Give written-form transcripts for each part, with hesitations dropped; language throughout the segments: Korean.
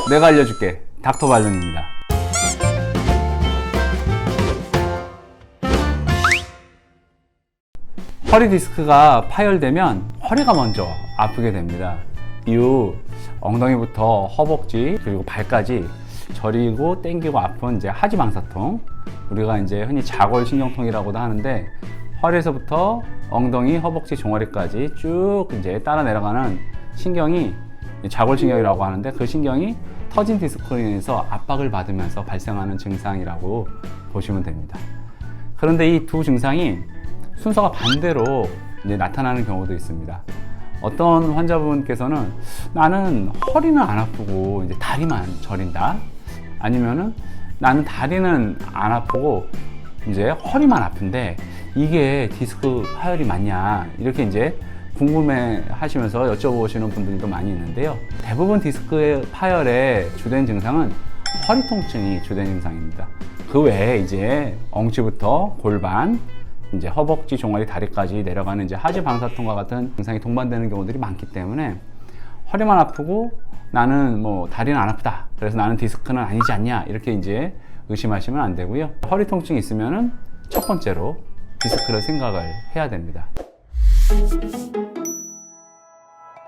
내가 알려줄게. 닥터 발론입니다. 허리 디스크가 파열되면 허리가 먼저 아프게 됩니다. 이후 엉덩이부터 허벅지 그리고 발까지 저리고 땡기고 아픈 이제 하지방사통, 우리가 이제 흔히 자골신경통이라고도 하는데, 허리에서부터 엉덩이, 허벅지, 종아리까지 쭉 이제 따라 내려가는 신경이 자골신경이라고 하는데, 그 신경이 터진 디스크로 인해서 압박을 받으면서 발생하는 증상이라고 보시면 됩니다. 그런데 이 두 증상이 순서가 반대로 이제 나타나는 경우도 있습니다. 어떤 환자분께서는 나는 허리는 안 아프고 이제 다리만 저린다, 아니면은 나는 다리는 안 아프고 이제 허리만 아픈데 이게 디스크 파열이 맞냐, 이렇게 이제 궁금해 하시면서 여쭤보시는 분들도 많이 있는데요. 대부분 디스크 파열의 주된 증상은 허리 통증이 주된 증상입니다. 그 외에 이제 엉치부터 골반, 이제 허벅지, 종아리, 다리까지 내려가는 이제 하지방사통과 같은 증상이 동반되는 경우들이 많기 때문에, 허리만 아프고 나는 뭐 다리는 안 아프다, 그래서 나는 디스크는 아니지 않냐, 이렇게 이제 의심하시면 안 되고요. 허리 통증이 있으면은 첫 번째로 디스크를 생각을 해야 됩니다.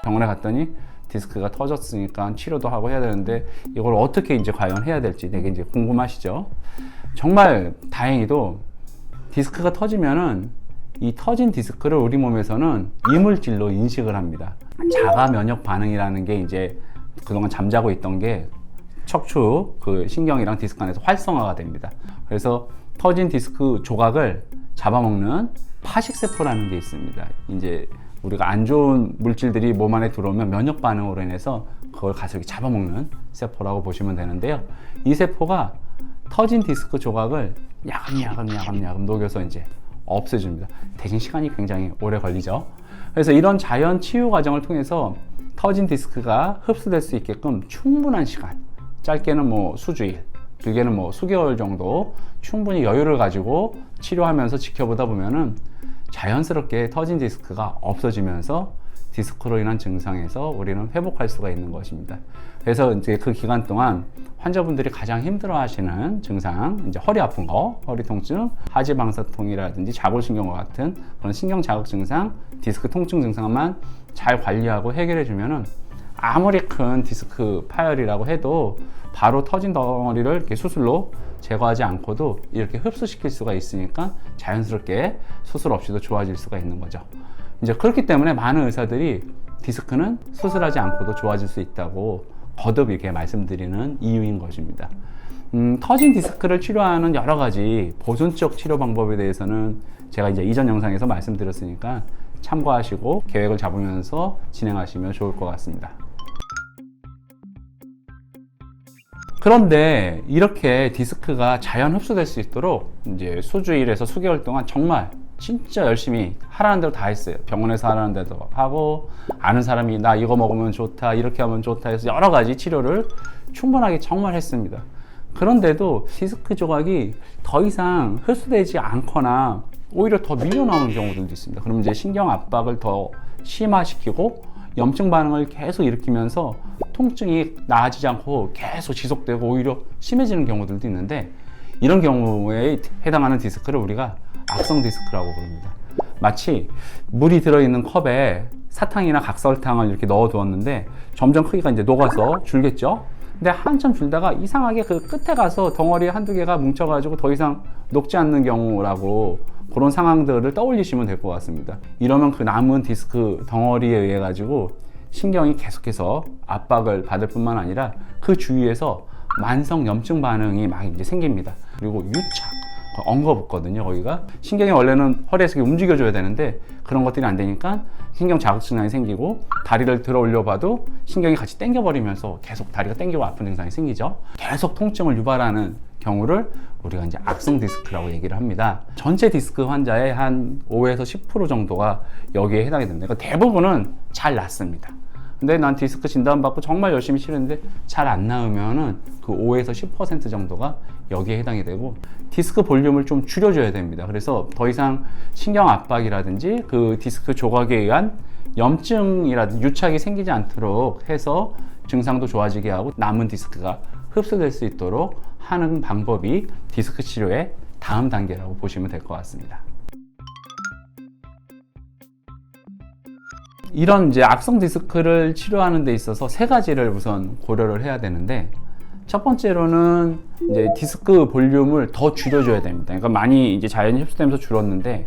병원에 갔더니 디스크가 터졌으니까 치료도 하고 해야 되는데, 이걸 어떻게 이제 과연 해야 될지 되게 이제 궁금하시죠? 정말 다행히도 디스크가 터지면은 이 터진 디스크를 우리 몸에서는 이물질로 인식을 합니다. 자가 면역 반응이라는 게 이제 그동안 잠자고 있던 게 척추 그 신경이랑 디스크 안에서 활성화가 됩니다. 그래서 터진 디스크 조각을 잡아먹는 파식세포라는 게 있습니다. 이제 우리가 안 좋은 물질들이 몸 안에 들어오면 면역 반응으로 인해서 그걸 가서 이렇게 잡아먹는 세포라고 보시면 되는데요. 이 세포가 터진 디스크 조각을 야금야금 녹여서 이제 없애줍니다. 대신 시간이 굉장히 오래 걸리죠. 그래서 이런 자연 치유 과정을 통해서 터진 디스크가 흡수될 수 있게끔 충분한 시간, 짧게는 뭐 수주일, 길게는 뭐 수개월 정도 충분히 여유를 가지고 치료하면서 지켜보다 보면은 자연스럽게 터진 디스크가 없어지면서 디스크로 인한 증상에서 우리는 회복할 수가 있는 것입니다. 그래서 이제 그 기간 동안 환자분들이 가장 힘들어 하시는 증상, 이제 허리 아픈 거, 허리 통증, 하지방사통이라든지 자골신경과 같은 그런 신경 자극 증상, 디스크 통증 증상만 잘 관리하고 해결해 주면은 아무리 큰 디스크 파열이라고 해도 바로 터진 덩어리를 이렇게 수술로 제거하지 않고도 이렇게 흡수시킬 수가 있으니까 자연스럽게 수술 없이도 좋아질 수가 있는 거죠. 이제 그렇기 때문에 많은 의사들이 디스크는 수술하지 않고도 좋아질 수 있다고 거듭 이렇게 말씀드리는 이유인 것입니다. 터진 디스크를 치료하는 여러 가지 보존적 치료 방법에 대해서는 제가 이제 이전 영상에서 말씀드렸으니까 참고하시고 계획을 잡으면서 진행하시면 좋을 것 같습니다. 그런데 이렇게 디스크가 자연 흡수될 수 있도록 이제 수주일에서 수개월 동안 정말 진짜 열심히 하라는 대로 다 했어요. 병원에서 하라는 대로 하고, 아는 사람이 나 이거 먹으면 좋다, 이렇게 하면 좋다 해서 여러 가지 치료를 충분하게 정말 했습니다. 그런데도 디스크 조각이 더 이상 흡수되지 않거나 오히려 더 밀려 나오는 경우들도 있습니다. 그럼 이제 신경 압박을 더 심화시키고 염증 반응을 계속 일으키면서 통증이 나아지지 않고 계속 지속되고 오히려 심해지는 경우들도 있는데, 이런 경우에 해당하는 디스크를 우리가 악성 디스크라고 부릅니다. 마치 물이 들어있는 컵에 사탕이나 각설탕을 이렇게 넣어 두었는데 점점 크기가 이제 녹아서 줄겠죠? 근데 한참 줄다가 이상하게 그 끝에 가서 덩어리 한두 개가 뭉쳐가지고 더 이상 녹지 않는 경우라고, 그런 상황들을 떠올리시면 될 것 같습니다. 이러면 그 남은 디스크 덩어리에 의해 가지고 신경이 계속해서 압박을 받을 뿐만 아니라 그 주위에서 만성 염증 반응이 막 이제 생깁니다. 그리고 유착, 엉거붙거든요. 거기가 신경이 원래는 허리에서 움직여줘야 되는데 그런 것들이 안 되니까 신경 자극 증상이 생기고, 다리를 들어 올려봐도 신경이 같이 당겨버리면서 계속 다리가 당기고 아픈 증상이 생기죠. 계속 통증을 유발하는 경우를 우리가 이제 악성 디스크라고 얘기를 합니다. 전체 디스크 환자의 한 5에서 10% 정도가 여기에 해당이 됩니다. 그러니까 대부분은 잘 낫습니다. 근데 난 디스크 진단받고 정말 열심히 치료했는데 잘 안 나으면은 그 5에서 10% 정도가 여기에 해당이 되고, 디스크 볼륨을 좀 줄여줘야 됩니다. 그래서 더 이상 신경 압박이라든지 그 디스크 조각에 의한 염증이라든지 유착이 생기지 않도록 해서 증상도 좋아지게 하고 남은 디스크가 흡수될 수 있도록 하는 방법이 디스크 치료의 다음 단계라고 보시면 될 것 같습니다. 이런 이제 악성 디스크를 치료하는 데 있어서 세 가지를 우선 고려를 해야 되는데, 첫 번째로는 이제 디스크 볼륨을 더 줄여줘야 됩니다. 그러니까 많이 이제 자연히 흡수되면서 줄었는데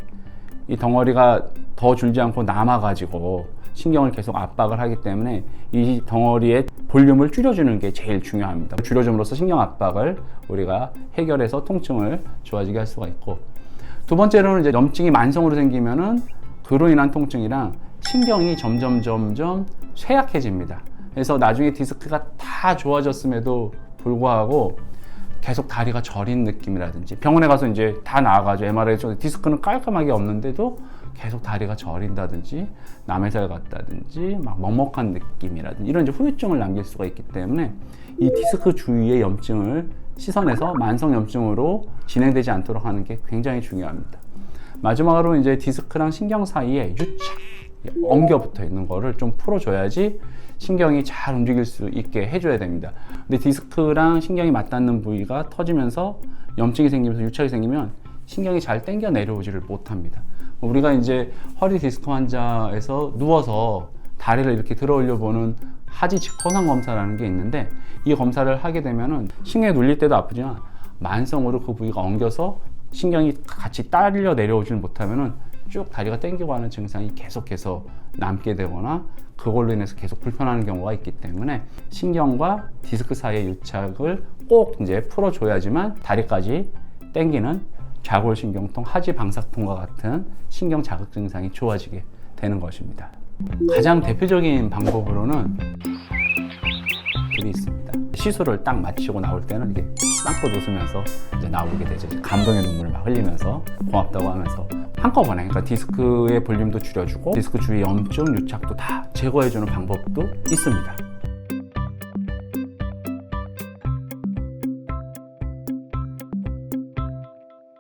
이 덩어리가 더 줄지 않고 남아가지고 신경을 계속 압박을 하기 때문에 이 덩어리의 볼륨을 줄여주는 게 제일 중요합니다. 줄여줌으로써 신경 압박을 우리가 해결해서 통증을 좋아지게 할 수가 있고, 두 번째로는 이제 염증이 만성으로 생기면은 그로 인한 통증이랑 신경이 점점 쇠약해집니다. 그래서 나중에 디스크가 다 좋아졌음에도 불구하고 계속 다리가 저린 느낌이라든지, 병원에 가서 이제 다 나아가지고 MRI 쪽 디스크는 깔끔하게 없는데도 계속 다리가 저린다든지 남의 살 같다든지 막 먹먹한 느낌이라든지 이런 이제 후유증을 남길 수가 있기 때문에 이 디스크 주위의 염증을 씻어내서 만성 염증으로 진행되지 않도록 하는 게 굉장히 중요합니다. 마지막으로 이제 디스크랑 신경 사이에 유착, 엉겨 붙어 있는 거를 좀 풀어줘야지 신경이 잘 움직일 수 있게 해줘야 됩니다. 근데 디스크랑 신경이 맞닿는 부위가 터지면서 염증이 생기면서 유착이 생기면 신경이 잘 당겨 내려오지를 못합니다. 우리가 이제 허리 디스크 환자에서 누워서 다리를 이렇게 들어 올려 보는 하지 직권상 검사라는 게 있는데, 이 검사를 하게 되면은 신경이 눌릴 때도 아프지만 만성으로 그 부위가 엉겨서 신경이 같이 딸려 내려오지를 못하면은 쭉 다리가 당기고 하는 증상이 계속해서 남게 되거나 그걸로 인해서 계속 불편하는 경우가 있기 때문에 신경과 디스크 사이의 유착을 꼭 이제 풀어줘야지만 다리까지 당기는 좌골신경통, 하지방사통과 같은 신경 자극 증상이 좋아지게 되는 것입니다. 가장 대표적인 방법으로는 둘이 있습니다. 시술을 딱 마치고 나올 때는 이게 빵긋 웃으면서 이제 나오게 되죠. 감동의 눈물을 막 흘리면서 고맙다고 하면서 한꺼번에, 그러니까 디스크의 볼륨도 줄여주고 디스크 주위 염증, 유착도 다 제거해주는 방법도 있습니다.